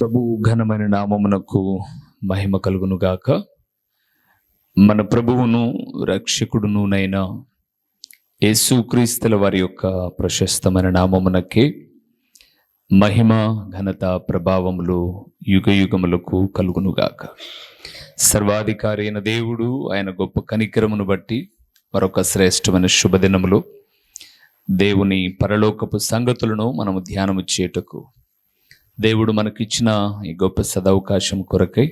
ప్రభు ఘనమైన నామమునకు మహిమ కలుగును గాక. మన ప్రభువును రక్షకుడునునైన యేసుక్రీస్తుల వారి యొక్క ప్రశస్తమైన నామమునకే మహిమ ఘనత ప్రభావములు యుగ యుగములకు కలుగును గాక. సర్వాధికారి అయిన దేవుడు ఆయన గొప్ప కనికరమును బట్టి మరొక శ్రేష్టమైన శుభదినములో దేవుని పరలోకపు సంగతులను మనము ధ్యానము చేయుటకు దేవుడు మనకిచ్చిన ఈ గొప్ప సదవకాశం కొరకై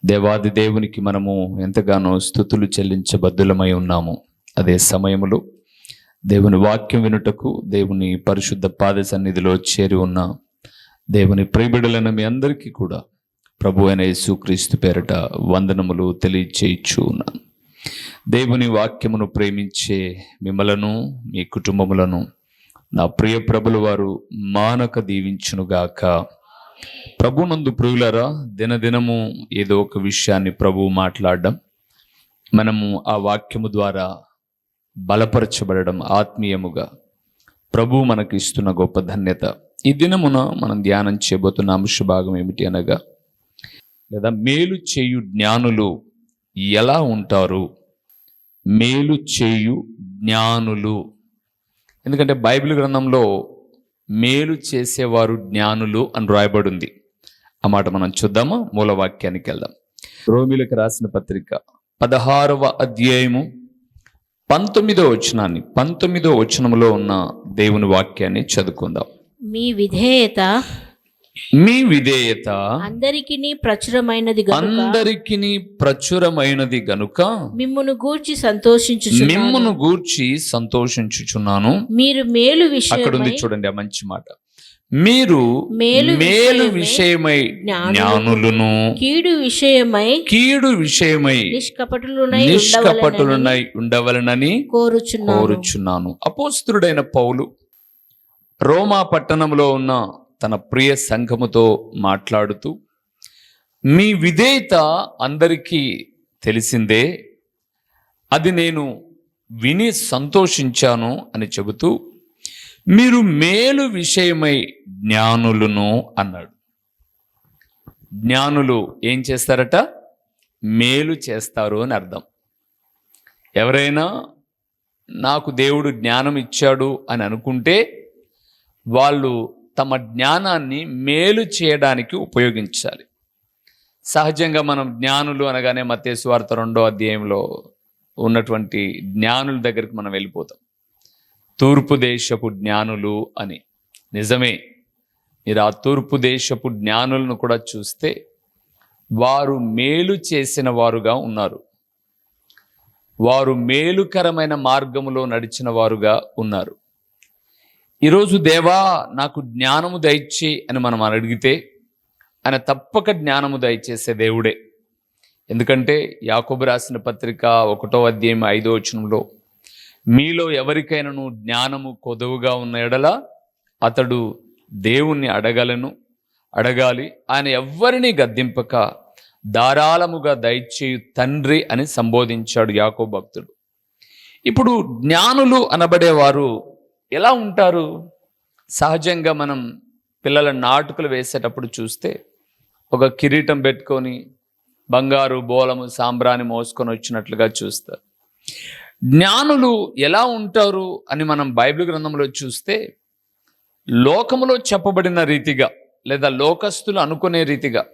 దేవాది దేవునికి మనము ఎంతగానో స్తుతులు చెల్లించబద్దులమై ఉన్నాము. అదే సమయంలో దేవుని వాక్యం వినుటకు దేవుని పరిశుద్ధ పాద సన్నిధిలో చేరి ఉన్న దేవుని ప్రియబిడలైన మీ అందరికీ కూడా ప్రభు అయిన యేసుక్రీస్తు పేరట వందనములు తెలియచేయచ్చు ఉన్నాను. దేవుని వాక్యమును ప్రేమించే మిమ్మలను మీ కుటుంబములను నా ప్రియ ప్రభుల వారు మానక దీవించునుగాక. ప్రభునందు ప్రియులరా, దినదినము ఏదో ఒక విషయాన్ని ప్రభువు మాట్లాడడం, మనము ఆ వాక్యము ద్వారా బలపరచబడడం, ఆత్మీయముగా ప్రభువు మనకి ఇస్తున్న గొప్ప ధన్యత. ఈ దినమున మనం ధ్యానం చేయబోతున్న అంశ భాగం ఏమిటి అనగా, లేదా మేలు చేయు జ్ఞానులు ఎలా ఉంటారు? మేలు చేయు జ్ఞానులు. ఎందుకంటే బైబిల్ గ్రంథంలో మేలు చేసేవారు జ్ఞానులు అని రాయబడి ఉంది. ఆ మాట మనం చూద్దామా? మూలవాక్యానికి వెళ్దాం. రోమీలకు రాసిన పత్రిక 16వ అధ్యాయము 19వ వచనాన్ని, 19వ వచనంలో ఉన్న దేవుని వాక్యాన్ని చదువుకుందాం. మీ విధేయత అందరికిని ప్రచురమైనది గనుక మిమ్మును గూర్చి సంతోషించుచున్నాను. మీరు మేలు అక్కడ ఉంది చూడండి, ఆ మంచి మాట. మీరు మేలు విషయమై జ్ఞానులను, కీడు విషయమై నిష్కపటులనై ఉండవలనని కోరుచున్నాను. అపోస్తలుడైన పౌలు రోమా పట్టణంలో ఉన్న తన ప్రియ సంఘముతో మాట్లాడుతూ, మీ విధేయత అందరికీ తెలిసిందే, అది నేను విని సంతోషించాను అని చెబుతూ, మీరు మేలు విషయమై జ్ఞానులను అన్నాడు. జ్ఞానులు ఏం చేస్తారట? మేలు చేస్తారు అని అర్థం. ఎవరైనా నాకు దేవుడు జ్ఞానం ఇచ్చాడు అని అనుకుంటే వాళ్ళు తమ జ్ఞానాన్ని మేలు చేయడానికి ఉపయోగించాలి. సహజంగా మనం జ్ఞానులు అనగానే మత్తయి సువార్త 2వ అధ్యాయంలో ఉన్నటువంటి జ్ఞానుల దగ్గరికి మనం వెళ్ళిపోతాం. తూర్పు దేశపు జ్ఞానులు అని. నిజమే, మీరు ఆ తూర్పు దేశపు జ్ఞానులను కూడా చూస్తే వారు మేలు చేసిన వారుగా ఉన్నారు. వారు మేలుకరమైన మార్గములో నడిచిన వారుగా ఉన్నారు. ఈరోజు దేవా నాకు జ్ఞానము దయచే అని మనం అడిగితే ఆయన తప్పక జ్ఞానము దయచేసే దేవుడే. ఎందుకంటే యాకోబు రాసిన పత్రిక 1వ అధ్యాయం 5వ వచనంలో, మీలో ఎవరికైనాను జ్ఞానము కొదువుగా ఉన్న ఎడల అతడు దేవుణ్ణి అడగాలి, ఆయన ఎవ్వరిని గద్దింపక ధారాళముగా దయచేయు తండ్రి అని సంబోధించాడు యాకోబు భక్తుడు. ఇప్పుడు జ్ఞానులు అనబడేవారు ఎలా ఉంటారు? సహజంగా మనం పిల్లల నాటుకలు వేసేటప్పుడు చూస్తే ఒక కిరీటం పెట్టుకొని బంగారు బోలము సాంబ్రాన్ని మోసుకొని వచ్చినట్లుగా చూస్తారు. జ్ఞానులు ఎలా ఉంటారు అని మనం బైబిల్ గ్రంథంలో చూస్తే, లోకములో చెప్పబడిన రీతిగా లేదా లోకస్తులు అనుకునే రీతిగా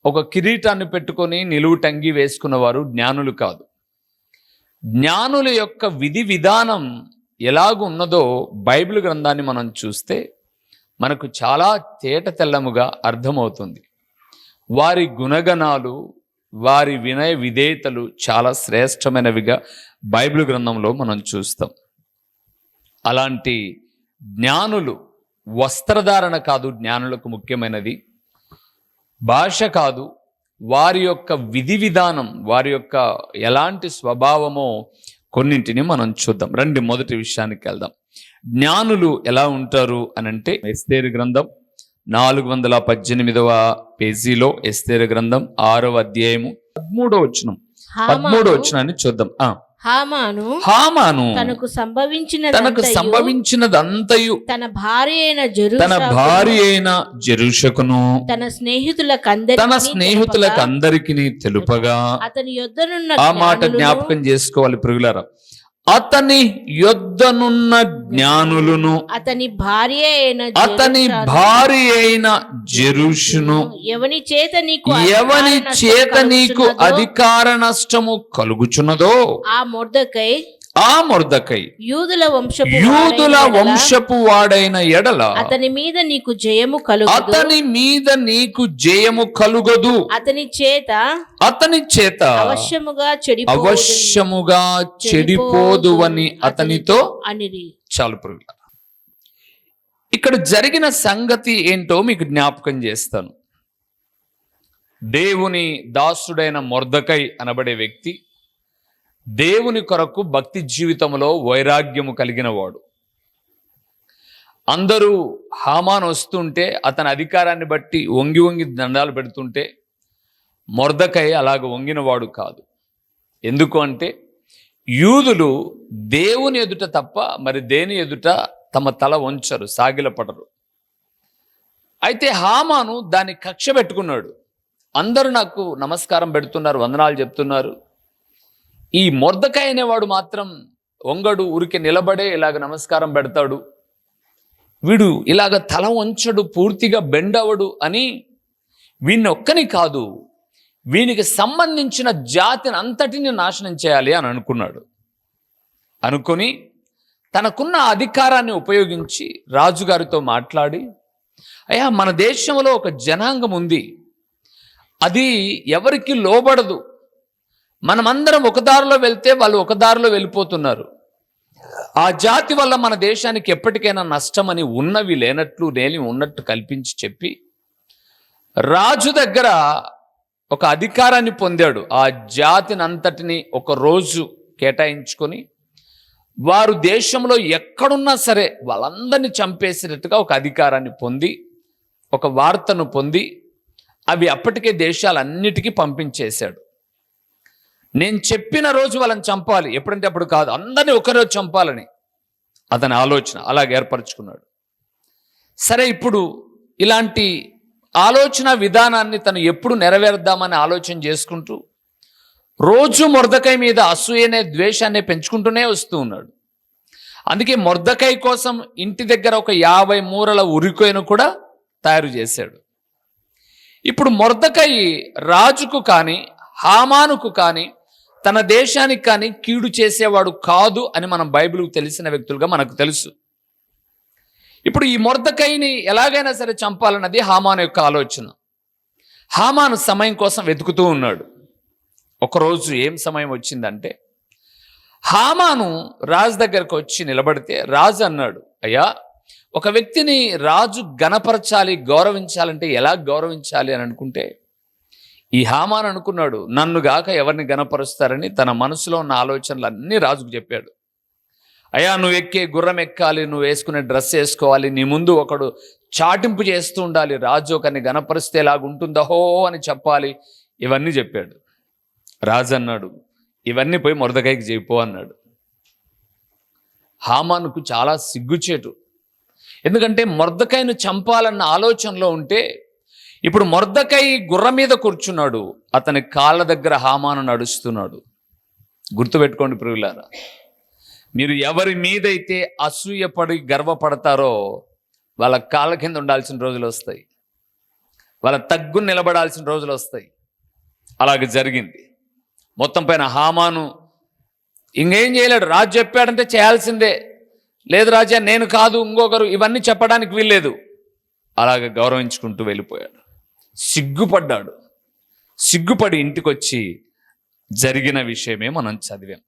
ఒక కిరీటాన్ని పెట్టుకొని నిలువుటంగి వేసుకున్నవారు జ్ఞానులు కాదు. జ్ఞానుల యొక్క విధి విధానం ఎలాగ ఉన్నదో బైబిల్ గ్రంథాన్ని మనం చూస్తే మనకు చాలా తేట తెల్లముగా అర్థమవుతుంది. వారి గుణగణాలు, వారి వినయ విధేయతలు చాలా శ్రేష్టమైనవిగా బైబిల్ గ్రంథంలో మనం చూస్తాం. అలాంటి జ్ఞానులు, వస్త్రధారణ కాదు జ్ఞానులకు ముఖ్యమైనది, భాష కాదు, వారి యొక్క విధి విధానం, వారి యొక్క ఎలాంటి స్వభావమో కొన్నింటిని మనం చూద్దాం. రండి, మొదటి విషయానికి వెళ్దాం. జ్ఞానులు ఎలా ఉంటారు అని అంటే, ఎస్తేరు గ్రంథం 418వ పేజీలో ఎస్తేరు గ్రంథం 6వ అధ్యాయము 13వ వచనం, 13వ వచనాన్ని చూద్దాం. హామాను తనకు సంభవించినదంతయు తన భార్య అయిన జెరూషకును తన స్నేహితులకందరికి తెలుపగా, అతని యొద్దనున్న ఆ మాట జ్ఞాపకం చేసుకోవాలి ప్రియులారా, అతని యొద్దనున్న జ్ఞానులను అతని భార్య అయిన జెరూషును ఎవని చేత నీకు అధికార నష్టము కలుగుచున్నదో ఆ మొర్దెకై యూదుల వంశపు వాడైన ఎడల అతని మీద నీకు జయము కలుగదు, అతని చేత అవశ్యముగా చెడిపోదువని అతనితో అనిరి. చాలు ప్రియులారా, ఇక్కడ జరిగిన సంగతి ఏంటో మీకు జ్ఞాపకం చేస్తాను. దేవుని దాసుడైన మొర్దెకై అనబడే వ్యక్తి దేవుని కొరకు భక్తి జీవితంలో వైరాగ్యము కలిగిన వాడు. అందరూ హామాను వస్తుంటే అతని అధికారాన్ని బట్టి వంగి వంగి దండాలు పెడుతుంటే మొర్దెకై అలాగ వంగినవాడు కాదు. ఎందుకు అంటే యూదులు దేవుని ఎదుట తప్ప మరి దేని ఎదుట తమ తల వంచరు, సాగిలపడరు. అయితే హామాను దాన్ని కక్ష పెట్టుకున్నాడు. అందరూ నాకు నమస్కారం పెడుతున్నారు, వందనాలు చెప్తున్నారు, ఈ మొర్దెకై అనేవాడు మాత్రం వంగడు, ఊరికి నిలబడే ఇలాగ నమస్కారం పెడతాడు, వీడు ఇలాగ తల వంచడు, పూర్తిగా బెండవడు అని వీడిని ఒక్కని కాదు, వీనికి సంబంధించిన జాతిని అంతటిని నాశనం చేయాలి అని అనుకున్నాడు. అనుకొని తనకున్న అధికారాన్ని ఉపయోగించి రాజుగారితో మాట్లాడి, అయ్యా మన దేశంలో ఒక జనాంగం ఉంది, అది ఎవరికి లోబడదు, మనమందరం ఒక దారిలో వెళ్తే వాళ్ళు ఒక దారిలో వెళ్ళిపోతున్నారు, ఆ జాతి వల్ల మన దేశానికి ఎప్పటికైనా నష్టమని ఉన్నవి లేనట్లు నేలి ఉన్నట్టు కల్పించి చెప్పి రాజు దగ్గర ఒక అధికారాన్ని పొందాడు. ఆ జాతిని అంతటిని ఒక రోజు కేటాయించుకొని వారు దేశంలో ఎక్కడున్నా సరే వాళ్ళందరినీ చంపేసినట్టుగా ఒక అధికారాన్ని పొంది ఒక వార్తను పొంది అవి అప్పటికే దేశాలన్నిటికీ పంపించేశాడు. నేను చెప్పిన రోజు వాళ్ళని చంపాలి, ఎప్పుడంటే అప్పుడు కాదు, అందరినీ ఒకరోజు చంపాలని అతని ఆలోచన అలాగ ఏర్పరచుకున్నాడు. సరే, ఇప్పుడు ఇలాంటి ఆలోచన విధానాన్ని తను ఎప్పుడు నెరవేర్దామని ఆలోచన చేసుకుంటూ రోజు మొర్దెకై మీద అసూయనే ద్వేషాన్ని పెంచుకుంటూనే వస్తూ ఉన్నాడు. అందుకే మొర్దెకై కోసం ఇంటి దగ్గర ఒక 50 మూరల ఉరికొయ్యను కూడా తయారు చేశాడు. ఇప్పుడు మొర్దెకై రాజుకు కానీ హామానుకు కానీ తన దేశానికి కానీ కీడు చేసేవాడు కాదు అని మనం బైబిల్కు తెలిసిన వ్యక్తులుగా మనకు తెలుసు. ఇప్పుడు ఈ మొర్దెకైని ఎలాగైనా సరే చంపాలన్నది హామాను యొక్క ఆలోచన. హామాను సమయం కోసం వెతుకుతూ ఉన్నాడు. ఒకరోజు ఏం సమయం వచ్చిందంటే హామాను రాజు దగ్గరకు వచ్చి నిలబడితే రాజు అన్నాడు, అయ్యా, ఒక వ్యక్తిని రాజు గణపరచాలి, గౌరవించాలంటే ఎలా గౌరవించాలి అని అనుకుంటే ఈ హామాను అనుకున్నాడు, నన్ను గాక ఎవరిని గణపరుస్తారని తన మనసులో ఉన్న ఆలోచనలు అన్నీ రాజుకు చెప్పాడు. అయ్యా, నువ్వు ఎక్కే గుర్రం ఎక్కాలి, నువ్వు వేసుకునే డ్రెస్ వేసుకోవాలి, నీ ముందు ఒకడు చాటింపు చేస్తూ ఉండాలి, రాజు ఒకరిని గణపరిస్తే ఎలాగుంటుందహో అని చెప్పాలి, ఇవన్నీ చెప్పాడు. రాజు అన్నాడు, ఇవన్నీ పోయి మొర్దెకైకి చేయిపో అన్నాడు. హామానుకు చాలా సిగ్గుచేటు. ఎందుకంటే మొర్దెకైను చంపాలన్న ఆలోచనలో ఉంటే ఇప్పుడు మొర్దెకై గుర్రం మీద కూర్చున్నాడు, అతని కాళ్ళ దగ్గర హామాను నడుస్తున్నాడు. గుర్తుపెట్టుకోండి ప్రియులారా, మీరు ఎవరి మీదైతే అసూయపడి గర్వపడతారో వాళ్ళ కాళ్ళ కింద ఉండాల్సిన రోజులు వస్తాయి, వాళ్ళ తగ్గును నిలబడాల్సిన రోజులు వస్తాయి. అలాగే జరిగింది. మొత్తం పైన హామాను ఇంకేం చేయలేడు. రాజు చెప్పాడంటే చేయాల్సిందే, లేదు రాజా నేను కాదు ఇంకొకరు, ఇవన్నీ చెప్పడానికి వీల్లేదు. అలాగే గౌరవించుకుంటూ వెళ్ళిపోయాడు. సిగ్గుపడ్డాడు. సిగ్గుపడి ఇంటికి వచ్చి జరిగిన విషయమే మనం చదివాం.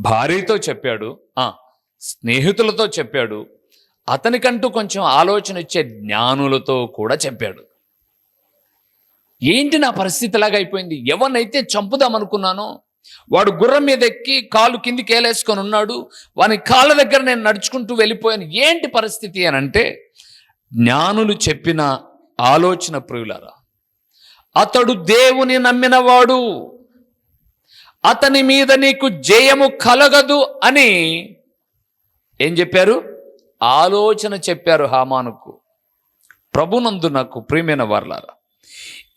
భార్యతో చెప్పాడు, స్నేహితులతో చెప్పాడు, అతనికంటూ కొంచెం ఆలోచన ఇచ్చే జ్ఞానులతో కూడా చెప్పాడు. ఏంటి నా పరిస్థితి లాగా అయిపోయింది, ఎవరినైతే చంపుదామనుకున్నానో వాడు గుర్రం మీద ఎక్కి కాలు కిందికి ఏలేసుకొని ఉన్నాడు, వాని కాళ్ళ దగ్గర నేను నడుచుకుంటూ వెళ్ళిపోయాను, ఏంటి పరిస్థితి అని అంటే జ్ఞానులు చెప్పిన ఆలోచన ప్రియులారా, అతడు దేవుని నమ్మినవాడు, అతని మీద నీకు జయము కలగదు అని ఏం చెప్పారు? ఆలోచన చెప్పారు హామానుకు. ప్రభునందు నాకు ప్రియమైన వారలారా,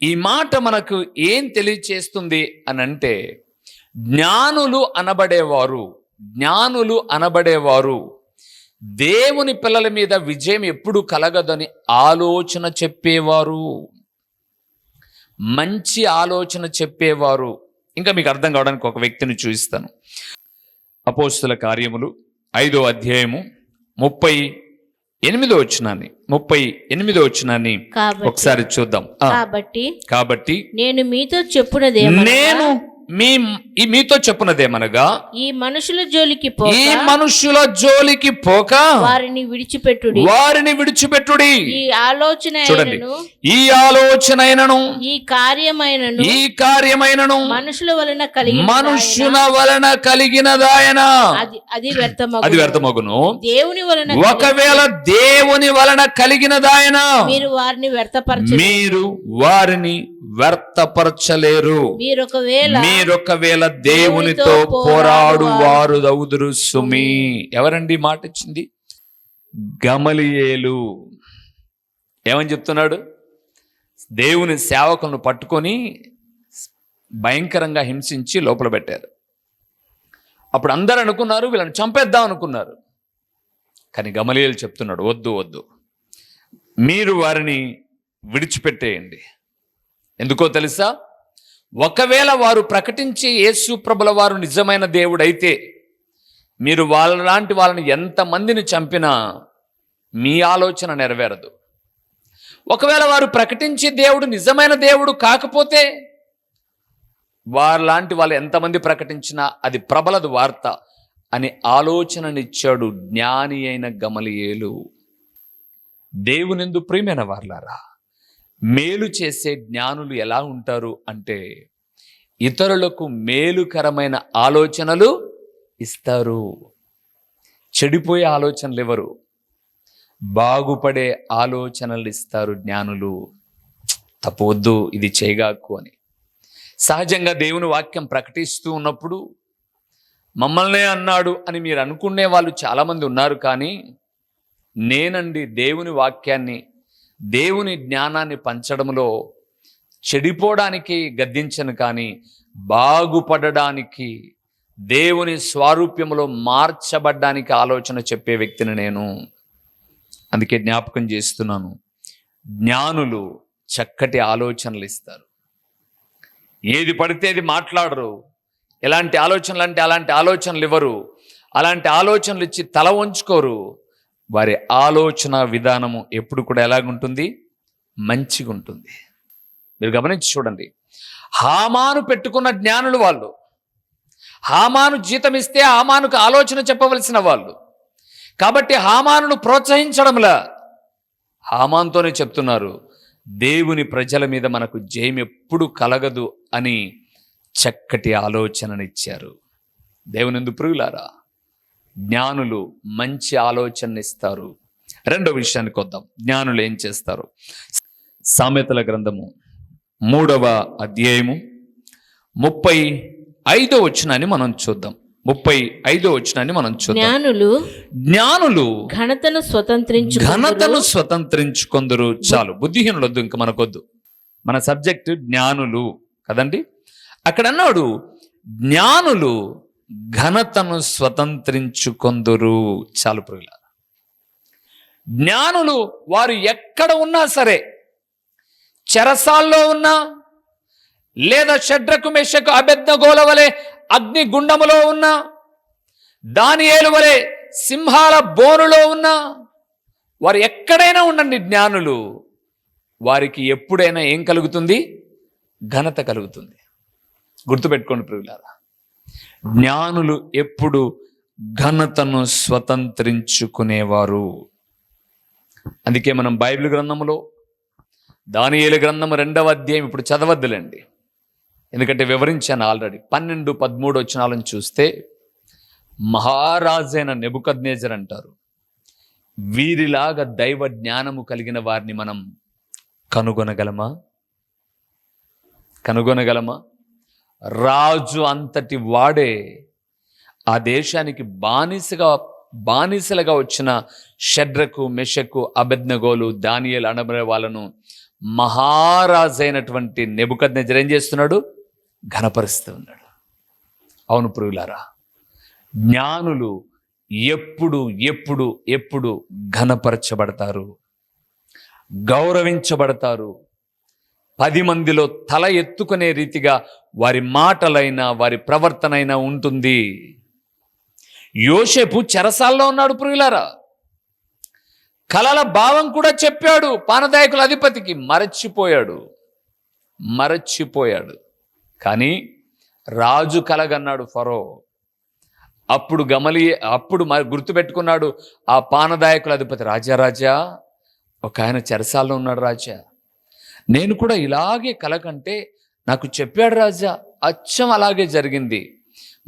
ఈ మాట మనకు ఏం తెలియచేస్తుంది అని అంటే, జ్ఞానులు అనబడేవారు దేవుని పిల్లల మీద విజయం ఎప్పుడు కలగదని ఆలోచన చెప్పేవారు, మంచి ఆలోచన చెప్పేవారు. ఇంకా మీకు అర్థం కావడానికి ఒక వ్యక్తిని చూపిస్తాను. అపోస్తుల కార్యములు 5వ అధ్యాయము 38వ వచనాన్ని ఒకసారి చూద్దాం. కాబట్టి నేను మీతో చెప్పున్నదేమనగా మీతో చెప్పున్నదేమనగా ఈ మనుషుల జోలికి పోక వారిని విడిచిపెట్టుడి. ఈ ఆలోచనైనను ఈ కార్యమైనను మనుషుల వలన కలిగినదాయన అది వ్యర్థమగును. ఒకవేళ దేవుని వలన కలిగినదాయన మీరు వారిని వ్యర్థపరచలేరు. మీరొకవేళ దేవునితో పోరాడు వారు దౌదురు సుమి. ఎవరండి మాట ఇచ్చింది? గమలియేలు. ఏమని చెప్తున్నాడు? దేవుని సేవకులను పట్టుకొని భయంకరంగా హింసించి లోపల పెట్టారు. అప్పుడు అందరూ అనుకున్నారు వీళ్ళని చంపేద్దాం అనుకున్నారు. కానీ గమలియేలు చెప్తున్నాడు, వద్దు, మీరు వారిని విడిచిపెట్టేయండి. ఎందుకో తెలుసా? ఒకవేళ వారు ప్రకటించే యేసు ప్రభుల వారు నిజమైన దేవుడైతే మీరు వాళ్ళలాంటి వాళ్ళని ఎంతమందిని చంపినా మీ ఆలోచన నెరవేరదు. ఒకవేళ వారు ప్రకటించే దేవుడు నిజమైన దేవుడు కాకపోతే వారిలాంటి వాళ్ళు ఎంతమంది ప్రకటించినా అది ప్రబలదు వార్త అని ఆలోచననిచ్చాడు జ్ఞాని అయిన గమలియేలు. దేవునిందు ప్రియమైన వారలారా, మేలు చేసే జ్ఞానులు ఎలా ఉంటారు అంటే ఇతరులకు మేలుకరమైన ఆలోచనలు ఇస్తారు. చెడిపోయే ఆలోచనలు ఎవరు? బాగుపడే ఆలోచనలు ఇస్తారు జ్ఞానులు. తప్పవద్దు, ఇది చేయగాకు అని. సహజంగా దేవుని వాక్యం ప్రకటిస్తూ ఉన్నప్పుడు మమ్మల్నే అన్నాడు అని మీరు అనుకునే వాళ్ళు చాలామంది ఉన్నారు. కానీ నేనండి దేవుని వాక్యాన్ని, దేవుని జ్ఞానాన్ని పంచడంలో చెడిపోవడానికి గద్దించను, కానీ బాగుపడడానికి, దేవుని స్వారూప్యంలో మార్చబడ్డానికి ఆలోచన చెప్పే వ్యక్తిని నేను. అందుకే జ్ఞాపకం చేస్తున్నాను, జ్ఞానులు చక్కటి ఆలోచనలు ఇస్తారు. ఏది పడితే అది మాట్లాడరు. ఎలాంటి ఆలోచనలు అంటే అలాంటి ఆలోచనలు ఇవ్వరు. అలాంటి ఆలోచనలు ఇచ్చి తల వంచుకోరు. వారి ఆలోచన విధానము ఎప్పుడు కూడా ఎలాగుంటుంది? మంచిగా ఉంటుంది. మీరు గమనించి చూడండి, హామాను పెట్టుకున్న జ్ఞానులు వాళ్ళు. హామాను జీతం ఇస్తే హామానుకు ఆలోచన చెప్పవలసిన వాళ్ళు. కాబట్టి హామానును ప్రోత్సహించడంలా హామాన్తోనే చెప్తున్నారు, దేవుని ప్రజల మీద మనకు జయం ఎప్పుడు కలగదు అని చక్కటి ఆలోచననిచ్చారు. దేవునిందు ప్రియులారా, జ్ఞానులు మంచి ఆలోచన ఇస్తారు. రెండో విషయానికి వద్దాం. జ్ఞానులు ఏం చేస్తారు? సామెతల గ్రంథము 3వ అధ్యాయము 35వ వచనాన్ని మనం చూద్దాం. 35వ వచనాన్ని మనం చూద్దాం. జ్ఞానులు ఘనతను స్వతంత్రించుకొందురు. చాలు, బుద్ధిహీనులొద్దు, ఇంకా మనకొద్దు. మన సబ్జెక్టు జ్ఞానులు కదండి. అక్కడ అన్నాడు, జ్ఞానులు ఘనతను స్వతంత్రించుకొందురు. చాలు ప్రియులారా, జ్ఞానులు వారు ఎక్కడ ఉన్నా సరే, చెరసాల్లో ఉన్నా, లేదా షడ్రకు మెషకు అబేద్నెగోల వలె అగ్ని గుండములో ఉన్నా, దానియేలు వలె సింహాల బోనులో ఉన్నా, వారు ఎక్కడైనా ఉండండి, జ్ఞానులు వారికి ఎప్పుడైనా ఏం కలుగుతుంది? ఘనత కలుగుతుంది. గుర్తుపెట్టుకోండి ప్రియులారా, జ్ఞానులు ఎప్పుడు ఘనతను స్వతంత్రించుకునేవారు. అందుకే మనం బైబిల్ గ్రంథంలో దానియేలు గ్రంథం 2వ అధ్యాయం ఇప్పుడు చదవద్దులేండి, ఎందుకంటే వివరించాను ఆల్రెడీ. 12, 13 వచనాలను చూస్తే మహారాజైన నెబుకద్నెజర్ అంటారు, వీరిలాగా దైవ జ్ఞానము కలిగిన వారిని మనం కనుగొనగలమా? రాజు అంతటి వాడే ఆ దేశానికి బానిసలుగా వచ్చిన షడ్రకు, మెషకు, అబేద్నెగోలు, దానియేలు అనబడే వాళ్ళను మహారాజైనటువంటి నెబుకద్నెజరు ఏం చేస్తున్నాడు? ఘనపరుస్తూ ఉన్నాడు. అవును ప్రియులారా, జ్ఞానులు ఎప్పుడు ఎప్పుడు ఎప్పుడు ఘనపరచబడతారు, గౌరవించబడతారు. 10 మందిలో తల ఎత్తుకునే రీతిగా వారి మాటలైనా వారి ప్రవర్తనైనా ఉంటుంది. యోసేపు చెరసాల్లో ఉన్నాడు ప్రియులారా. కలల భావం కూడా చెప్పాడు పానదాయకుల అధిపతికి. మరచిపోయాడు. కానీ రాజు కలగన్నాడు ఫరో. అప్పుడు గుర్తుపెట్టుకున్నాడు ఆ పానదాయకుల అధిపతి, రాజా ఒక ఆయన చెరసాల్లో ఉన్నాడు రాజా, నేను కూడా ఇలాగే కలకంటే నాకు చెప్పాడు రాజా. అచ్చం అలాగే జరిగింది.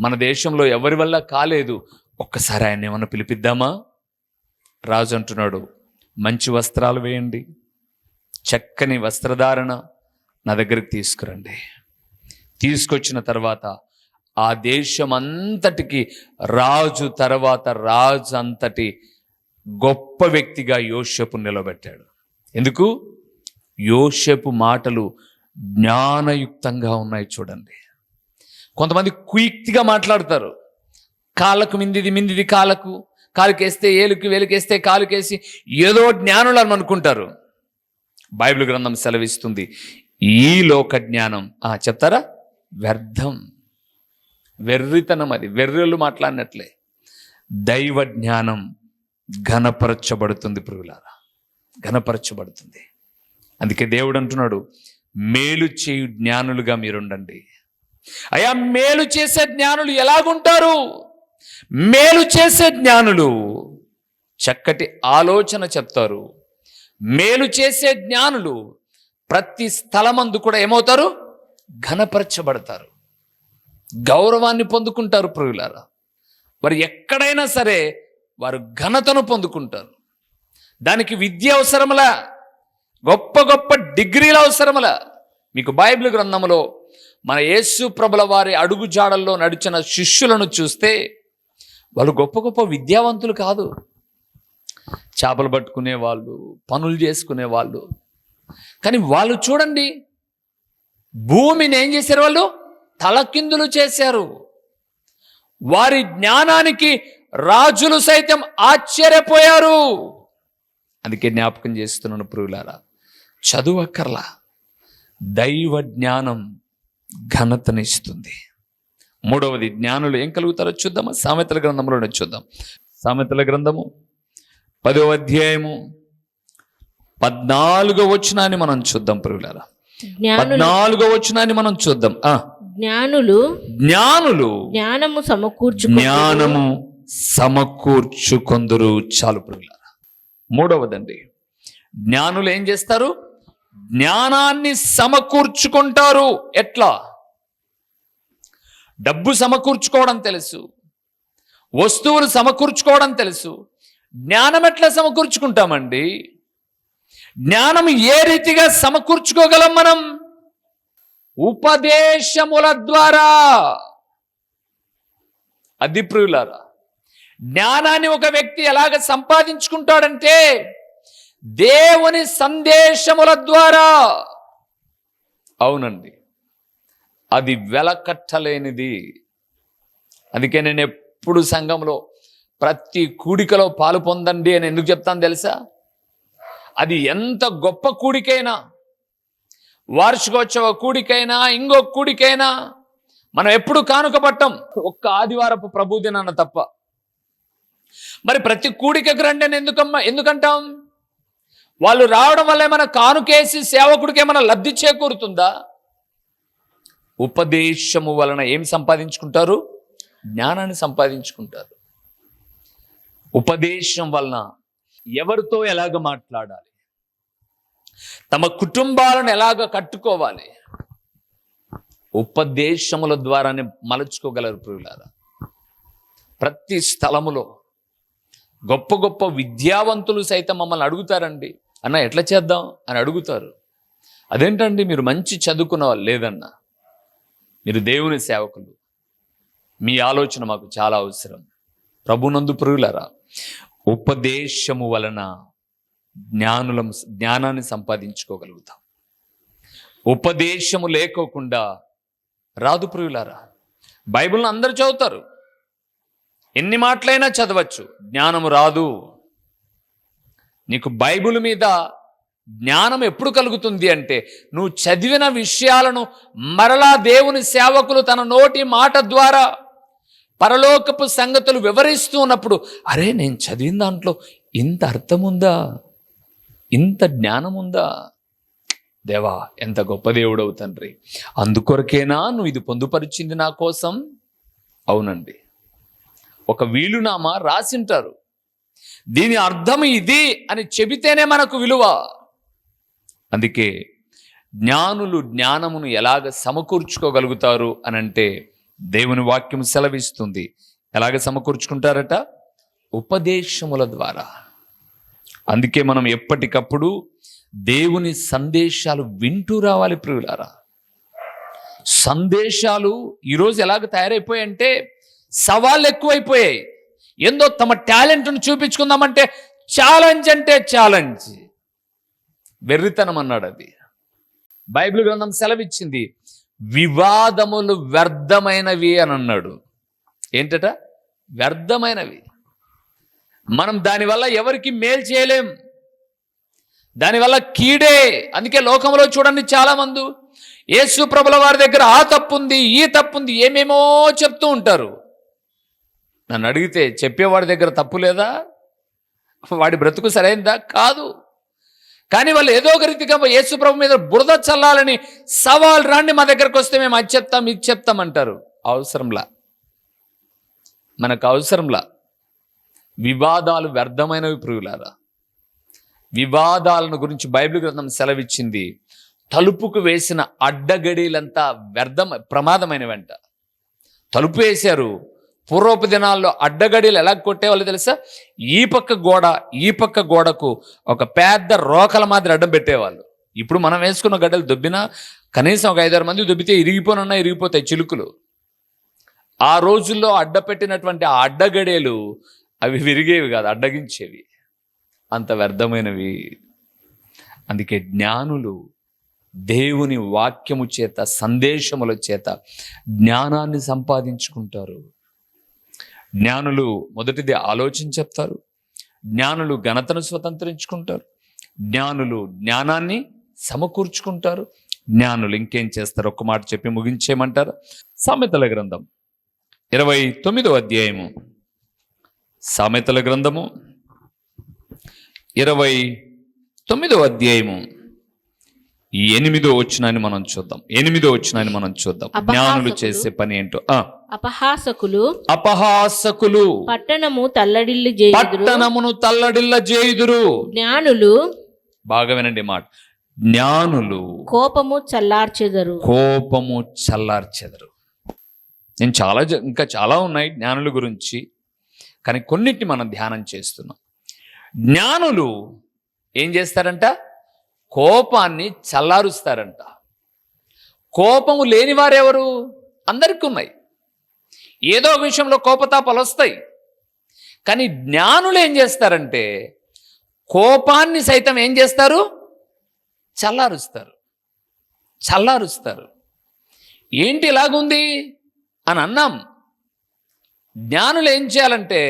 మన దేశంలో ఎవరి వల్ల కాలేదు, ఒక్కసారి ఆయన ఏమన్నా పిలిపిద్దామా? రాజు అంటున్నాడు, మంచి వస్త్రాలు వేయండి, చక్కని వస్త్రధారణ నా దగ్గరికి తీసుకురండి. తీసుకొచ్చిన తర్వాత ఆ దేశం అంతటికి రాజు తర్వాత రాజు అంతటి గొప్ప వ్యక్తిగా యోసేపు నిలబెట్టాడు. ఎందుకు? యోసేపు మాటలు జ్ఞానయుక్తంగా ఉన్నాయి. చూడండి, కొంతమంది కుయుక్తిగా మాట్లాడతారు. కాళ్ళకు మిందిది కాలుకేస్తే ఏలుకి, వేలుకేస్తే కాలుకేసి ఏదో జ్ఞానులు అని అనుకుంటారు. బైబిల్ గ్రంథం సెలవిస్తుంది, ఈ లోక జ్ఞానం చెప్తారా వ్యర్థం, వెర్రితనం. అది వెర్రెలు మాట్లాడినట్లే. దైవ జ్ఞానం ఘనపరచబడుతుంది ప్రియులారా, ఘనపరచబడుతుంది. అందుకే దేవుడు అంటున్నాడు, మేలు చేయు జ్ఞానులుగా మీరుండండి. అయ్యా, మేలు చేసే జ్ఞానులు ఎలాగుంటారు? మేలు చేసే జ్ఞానులు చక్కటి ఆలోచన చెప్తారు. మేలు చేసే జ్ఞానులు ప్రతి స్థలమందు కూడా ఏమవుతారు? ఘనపరచబడతారు, గౌరవాన్ని పొందుకుంటారు ప్రియులారా. వారు ఎక్కడైనా సరే వారు ఘనతను పొందుకుంటారు. దానికి విద్య అవసరమలా, గొప్ప గొప్ప డిగ్రీలు అవసరమలా. మీకు బైబిల్ గ్రంథంలో మన యేసు ప్రభుల వారి అడుగు జాడల్లో నడిచిన శిష్యులను చూస్తే వాళ్ళు గొప్ప గొప్ప విద్యావంతులు కాదు. చేపలు పట్టుకునే వాళ్ళు, పనులు చేసుకునే వాళ్ళు. కానీ వాళ్ళు చూడండి, భూమిని ఏం చేశారు? వాళ్ళు తలకిందులు చేశారు. వారి జ్ఞానానికి రాజులు సైతం ఆశ్చర్యపోయారు. అందుకే జ్ఞాపకం చేస్తున్నాను ప్రియులారా, చదువక్కర్లా, దైవ జ్ఞానం ఘనతనిస్తుంది. మూడవది, జ్ఞానులు ఏం కలుగుతారో చూద్దామా? సామెతల గ్రంథంలోనే చూద్దాం. సామెతల గ్రంథము 10వ అధ్యాయము 14వ వచనాన్ని మనం చూద్దాం ప్రియులారా. 14వ వచనాన్ని మనం చూద్దాం. జ్ఞానులు జ్ఞానము సమకూర్చుకొందురు. చాలు ప్రియులారా. మూడవదండి, జ్ఞానులు ఏం చేస్తారు? జ్ఞానాన్ని సమకూర్చుకుంటారు. ఎట్లా? డబ్బు సమకూర్చుకోవడం తెలుసు, వస్తువులు సమకూర్చుకోవడం తెలుసు. జ్ఞానం ఎట్లా సమకూర్చుకుంటామండి? జ్ఞానం ఏ రీతిగా సమకూర్చుకోగలం మనం? ఉపదేశముల ద్వారా. అది ప్రియులారా, జ్ఞానాన్ని ఒక వ్యక్తి ఎలాగ సంపాదించుకుంటాడంటే దేవుని సందేశముల ద్వారా. అవునండి, అది వెలకట్టలేనిది. అందుకే నేను ఎప్పుడు సంఘంలో ప్రతి కూడికలో పాలు పొందండి అని ఎందుకు చెప్తాను తెలుసా? అది ఎంత గొప్ప కూడికైనా, వార్షికోత్సవ కూడికైనా, ఇంకో కూడికైనా మనం ఎప్పుడు కానుక పట్టం, ఒక్క ఆదివారపు ప్రభుదినాన తప్ప. మరి ప్రతి కూడికకు రండి అని ఎందుకంటాం? వాళ్ళు రావడం వల్ల ఏమైనా కానుకేసి సేవకుడికి ఏమైనా లబ్ధి చేకూరుతుందా? ఉపదేశము వలన ఏం సంపాదించుకుంటారు? జ్ఞానాన్ని సంపాదించుకుంటారు. ఉపదేశం వలన ఎవరితో ఎలాగ మాట్లాడాలి, తమ కుటుంబాలను ఎలాగ కట్టుకోవాలి, ఉపదేశముల ద్వారానే మలుచుకోగలరు ప్రియులారా. ప్రతి స్థలములో గొప్ప గొప్ప విద్యావంతులు సైతం మమ్మల్ని అడుగుతారండి, అన్న ఎట్లా చేద్దాం అని అడుగుతారు. అదేంటండి మీరు మంచి చదువుకున్న వాళ్ళు? లేదన్నా, మీరు దేవుని సేవకులు, మీ ఆలోచన మాకు చాలా అవసరం. ప్రభునందు ప్రియులారా, ఉపదేశము వలన జ్ఞానాన్ని సంపాదించుకోగలుగుతాం. ఉపదేశము లేకోకుండా రాదు ప్రియులారా. బైబిల్ని అందరూ చదువుతారు, ఎన్ని మాటలైనా చదవచ్చు, జ్ఞానము రాదు. నీకు బైబిల్ మీద జ్ఞానం ఎప్పుడు కలుగుతుంది అంటే, నువ్వు చదివిన విషయాలను మరలా దేవుని సేవకులు తన నోటి మాట ద్వారా పరలోకపు సంగతులు వివరిస్తూ ఉన్నప్పుడు, అరే నేను చదివిన దాంట్లో ఇంత అర్థముందా, ఇంత జ్ఞానముందా, దేవా ఎంత గొప్ప దేవుడవు తండ్రి, అందుకొరకేనా నువ్వు ఇది పొందుపరిచింది నా కోసం? అవునండి, ఒక వీలునామా రాసింటారు, దీని అర్థం ఇది అని చెబితేనే మనకు విలువ. అందుకే జ్ఞానులు జ్ఞానమును ఎలాగ సమకూర్చుకోగలుగుతారు అనంటే, దేవుని వాక్యం సెలవిస్తుంది. ఎలాగ సమకూర్చుకుంటారట? ఉపదేశముల ద్వారా. అందుకే మనం ఎప్పటికప్పుడు దేవుని సందేశాలు వింటూ రావాలి ప్రియులారా. సందేశాలు ఈరోజు ఎలాగ తయారైపోయాయంటే, సవాళ్ళు ఎక్కువైపోయాయి. ఏందో తమ టాలెంట్ను చూపించుకుందామంటే ఛాలెంజ్ అంటే ఛాలెంజ్, వెర్రితనం అన్నాడు. అది బైబిల్ గ్రంథం సెలవిచ్చింది, వివాదములు వ్యర్థమైనవి అని అన్నాడు. ఏంటట? వ్యర్థమైనవి. మనం దానివల్ల ఎవరికి మేలు చేయలేం, దానివల్ల కీడే. అందుకే లోకంలో చూడండి, చాలా మంది యేసు ప్రభుల వారి దగ్గర ఆ తప్పుంది, ఈ తప్పుంది, ఏమేమో చెప్తూ ఉంటారు. నన్ను అడిగితే చెప్పేవాడి దగ్గర తప్పు లేదా? వాడి బ్రతుకు సరైందా? కాదు. కానీ వాళ్ళు ఏదో ఒక రీతిగా యేసు ప్రభు మీద బురద చల్లాలని సవాల్ రాండి, మా దగ్గరకు వస్తే మేము అది చెప్తాం ఇది చెప్తాం అంటారు. అవసరంలా, మనకు అవసరంలా. వివాదాలు వ్యర్థమైనవి ప్రియులారా. వివాదాలను గురించి బైబిల్ గ్రంథం సెలవిచ్చింది, తలుపుకు వేసిన అడ్డగడీలంతా ప్రమాదమైనవంట. తలుపు వేశారు, పూర్వపు దినాల్లో అడ్డగడీలు ఎలా కొట్టేవాళ్ళు తెలుసా? ఈ పక్క గోడ ఈ పక్క గోడకు ఒక పెద్ద రోకల మాదిరి అడ్డం పెట్టేవాళ్ళు. ఇప్పుడు మనం వేసుకున్న గడ్డలు దొబ్బినా కనీసం ఒక 5-6 మంది దొబ్బితే ఇరిగిపోతాయి చిలుకులు. ఆ రోజుల్లో అడ్డపెట్టినటువంటి ఆ అడ్డగడేలు అవి విరిగేవి కాదు, అడ్డగించేవి. అంత వ్యర్థమైనవి. అందుకే జ్ఞానులు దేవుని వాక్యము చేత, సందేశముల చేత జ్ఞానాన్ని సంపాదించుకుంటారు. జ్ఞానులు మొదటిది ఆలోచన చెప్తారు, జ్ఞానులు ఘనతను స్వతంత్రించుకుంటారు, జ్ఞానులు జ్ఞానాన్ని సమకూర్చుకుంటారు. జ్ఞానులు ఇంకేం చేస్తారు? ఒక్క మాట చెప్పి ముగించేయమంటారు. సామెతల గ్రంథం 29వ అధ్యాయము, సామెతల గ్రంథము 29వ అధ్యాయము 8వ వచనాన్ని మనం చూద్దాం. 8వ వచనాన్ని మనం చూద్దాం. జ్ఞానులు చేసే పని ఏంటో. అపహాసకులు పట్టణమును తల్లడిల్ల చేయుదురు. జ్ఞానులు, బాగా వినండి మాట, జ్ఞానులు కోపము చల్లార్చెదరు. నేను ఇంకా చాలా ఉన్నాయి జ్ఞానుల గురించి, కానీ కొన్నిటిని మనం ధ్యానం చేస్తున్నాం. జ్ఞానులు ఏం చేస్తారంట? కోపాన్ని చల్లారుస్తారంట. కోపము లేని వారెవరు? అందరికీ ఉన్నాయి, ఏదో విషయంలో కోపతాపాలు వస్తాయి. కానీ జ్ఞానులు ఏం చేస్తారంటే, కోపాన్ని సైతం ఏం చేస్తారు? చల్లారుస్తారు. ఏంటి ఇలాగుంది అని అన్నాం. జ్ఞానులు ఏం చేయాలంటే,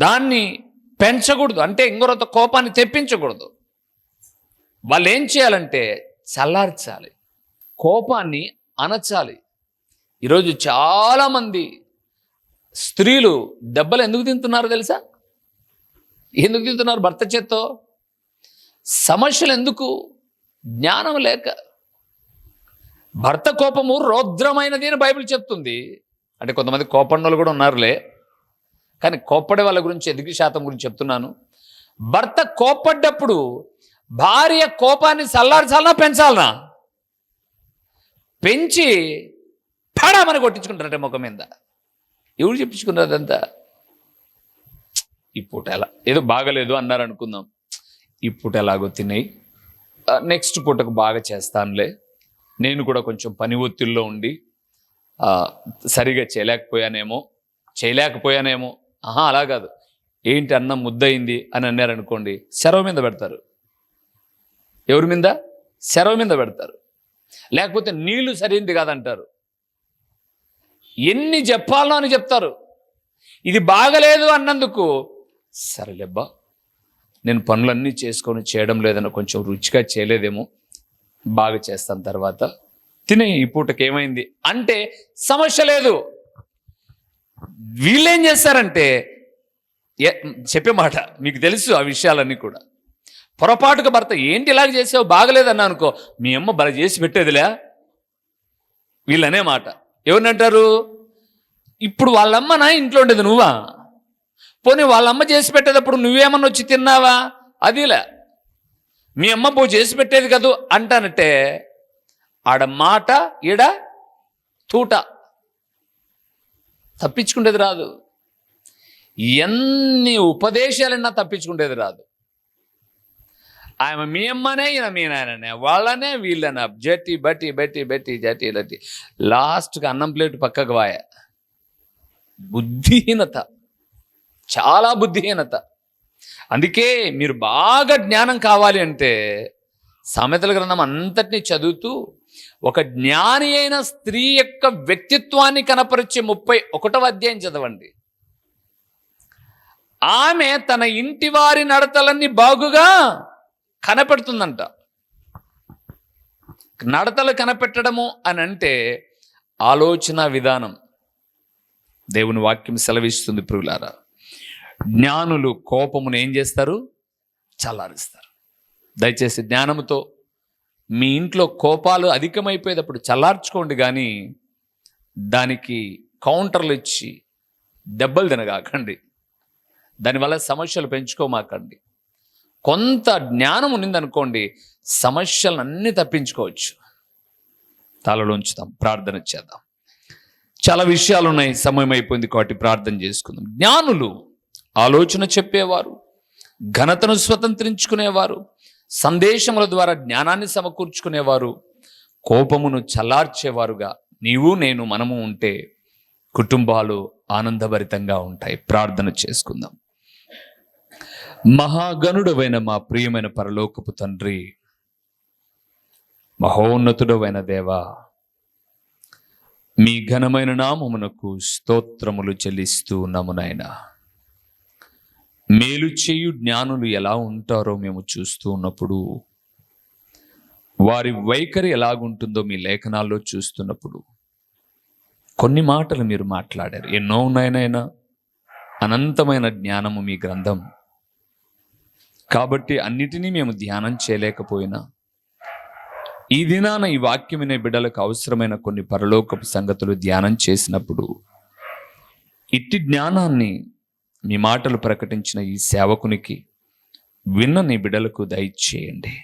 దాన్ని పెంచకూడదు, అంటే ఇంకొరతో కోపాన్ని తెప్పించకూడదు. వాళ్ళు ఏం చేయాలంటే చల్లార్చాలి, కోపాన్ని అణచాలి. ఈరోజు చాలామంది స్త్రీలు దెబ్బలు ఎందుకు తింటున్నారు తెలుసా? ఎందుకు తింటున్నారు? భర్త చేత్తో. సమస్యలు ఎందుకు? జ్ఞానం లేక. భర్త కోపము రౌద్రమైనది అని బైబిల్ చెప్తుంది. అంటే కొంతమంది కోపండోళ్ళు కూడా ఉన్నారులే, కానీ కోప్పడే వాళ్ళ గురించి 8% గురించి చెప్తున్నాను. భర్త కోప్పడ్డప్పుడు భార్య కోపాన్ని చల్లార్చాలనా పెంచాలనా? పెంచి పడమని కొట్టించుకుంటారంటే ముఖం మీద. ఎవరు చెప్పించుకున్నారు అదంతా? ఈ పూట ఎలా ఏదో బాగలేదు అన్నారు అనుకుందాం, ఈ పూట ఎలాగో తిన్నాయి, నెక్స్ట్ పూటకు బాగా చేస్తానులే, నేను కూడా కొంచెం పని ఒత్తిడిలో ఉండి సరిగా చేయలేకపోయానేమో అలా కాదు, ఏంటి అన్నం ముద్దయింది అని అన్నారనుకోండి, సెరవు మీద పెడతారు. ఎవరి మీద? సెరవు మీద పెడతారు. లేకపోతే నీళ్లు సరైంది కాదంటారు. ఎన్ని చెప్పాలో అని చెప్తారు. ఇది బాగలేదు అన్నందుకు, సరేలేబ్బా నేను పనులన్నీ చేయడం లేదన్న, కొంచెం రుచిగా చేయలేదేమో, బాగా చేస్తాను తర్వాత, తినే ఈ పూటకి ఏమైంది అంటే సమస్య లేదు. వీళ్ళేం చేస్తారంటే, చెప్పే మాట మీకు తెలుసు ఆ విషయాలన్నీ కూడా, పొరపాటుగా భర్త ఏంటి ఇలాగ చేసావు బాగలేదన్నా అనుకో, మీ అమ్మ బల చేసి పెట్టేదిలే, వీళ్ళనే మాట. ఎవరినంటారు? ఇప్పుడు వాళ్ళమ్మనా ఇంట్లో ఉండేది నువ్వా? పోనీ వాళ్ళమ్మ చేసి పెట్టేటప్పుడు నువ్వేమన్నా వచ్చి తిన్నావా? అదిలే, మీ అమ్మ చేసి పెట్టేది కదూ అంటానంటే ఆడ మాట ఈడ తూట, తప్పించుకునేది రాదు. ఎన్ని ఉపదేశాలన్నా తప్పించుకునేది రాదు. ఆమె మీ అమ్మనే, ఈయన మీ నాయననే, వాళ్ళనే వీళ్ళనే, జట్టి బట్టి బట్టి బట్టి జట్టి లట్టి, లాస్ట్గా అన్నం ప్లేట్ పక్కకు వాయ. బుద్ధిహీనత, చాలా బుద్ధిహీనత. అందుకే మీరు బాగా జ్ఞానం కావాలి అంటే సామెతల గ్రంథం అంతటినీ చదువుతూ ఒక జ్ఞాని అయిన స్త్రీ యొక్క వ్యక్తిత్వాన్ని కనపరిచే 31వ అధ్యాయం చదవండి. ఆమె తన ఇంటి వారి నడతలన్నీ బాగుగా కనపెడుతుందంట. నడతలు కనపెట్టడము అని అంటే ఆలోచన విధానం. దేవుని వాక్యం సెలవిస్తుంది ప్రియులారా, జ్ఞానులు కోపమును ఏం చేస్తారు? చల్లారుస్తారు. దయచేసి జ్ఞానముతో మీ ఇంట్లో కోపాలు అధికమైపోయేటప్పుడు చల్లార్చుకోండి, కానీ దానికి కౌంటర్లు ఇచ్చి దెబ్బలు తినగాకండి, దానివల్ల సమస్యలు పెంచుకోమాకండి. కొంత జ్ఞానం ఉన్నదనుకోండి, సమస్యలన్నీ తప్పించుకోవచ్చు. తలలో ఉంచుతాం, ప్రార్థన చేద్దాం. చాలా విషయాలు ఉన్నాయి, సమయం అయిపోయింది కాబట్టి ప్రార్థన చేసుకుందాం. జ్ఞానులు ఆలోచన చెప్పేవారు, ఘనతను స్వతంత్రించుకునేవారు, సందేశముల ద్వారా జ్ఞానాన్ని సమకూర్చుకునేవారు, కోపమును చల్లార్చేవారుగా నీవు నేను మనము ఉంటే కుటుంబాలు ఆనందభరితంగా ఉంటాయి. ప్రార్థన చేసుకుందాం. మహాగణుడవైన మా ప్రియమైన పరలోకపు తండ్రి, మహోన్నతుడవైన దేవా, మీ ఘనమైన నామమునకు స్తోత్రములు చెల్లిస్తూ ఉన్నాము నాయనా. మేలు చేయు జ్ఞానులు ఎలా ఉంటారో మేము చూస్తూ ఉన్నప్పుడు, వారి వైఖరి ఎలాగుంటుందో మీ లేఖనాల్లో చూస్తున్నప్పుడు, కొన్ని మాటలు మీరు మాట్లాడారు. ఎన్నో ఉన్నాయనైనా, అనంతమైన జ్ఞానము మీ గ్రంథం కాబట్టి అన్నిటినీ మేము ధ్యానం చేయలేకపోయినా, ఈ దినాన ఈ వాక్యం వినే బిడ్డలకు అవసరమైన కొన్ని పరలోకపు సంగతులు ధ్యానం చేసినప్పుడు, ఇట్టి జ్ఞానాన్ని మీ మాటలు ప్రకటించిన ఈ సేవకునికి విన్న నీ బిడ్డలకు దయచేయండి.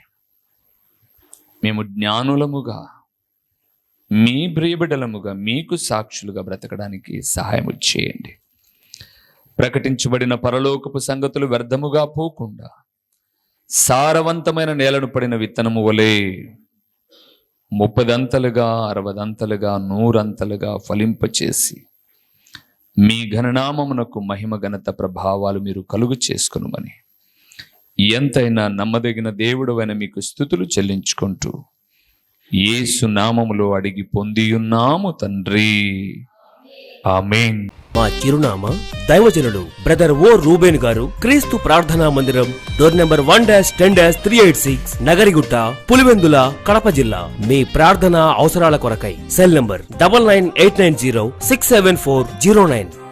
మేము జ్ఞానులముగా, మీ ప్రియబిడ్డలముగా, మీకు సాక్షులుగా బ్రతకడానికి సహాయం చేయండి. ప్రకటించబడిన పరలోకపు సంగతులు వ్యర్థముగా పోకుండా సారవంతమైన నేలను పడిన విత్తనము వలె 30 అంతలుగా 60 అంతలుగా 100 అంతలుగా ఫలింపచేసి మీ ఘననామమునకు మహిమ ఘనత ప్రభావాలు మీరు కలుగు చేసుకొనుమని ఎంతైనా నమ్మదగిన దేవుడవైన మీకు స్తుతులు చెల్లించుకుంటూ యేసు నామములో అడిగి పొందియున్నాము తండ్రి, ఆమేన్. మా చిరునామా దైవజనుడు బ్రదర్ ఓ రూబేన్ గారు, క్రీస్తు ప్రార్థనా మందిరం, డోర్ నెంబర్ 1-10-386, నగరిగుట్ట, పులివెందుల, కడప జిల్లా. మీ ప్రార్థనా అవసరాల కొరకై సెల్ నంబర్ 9989067409.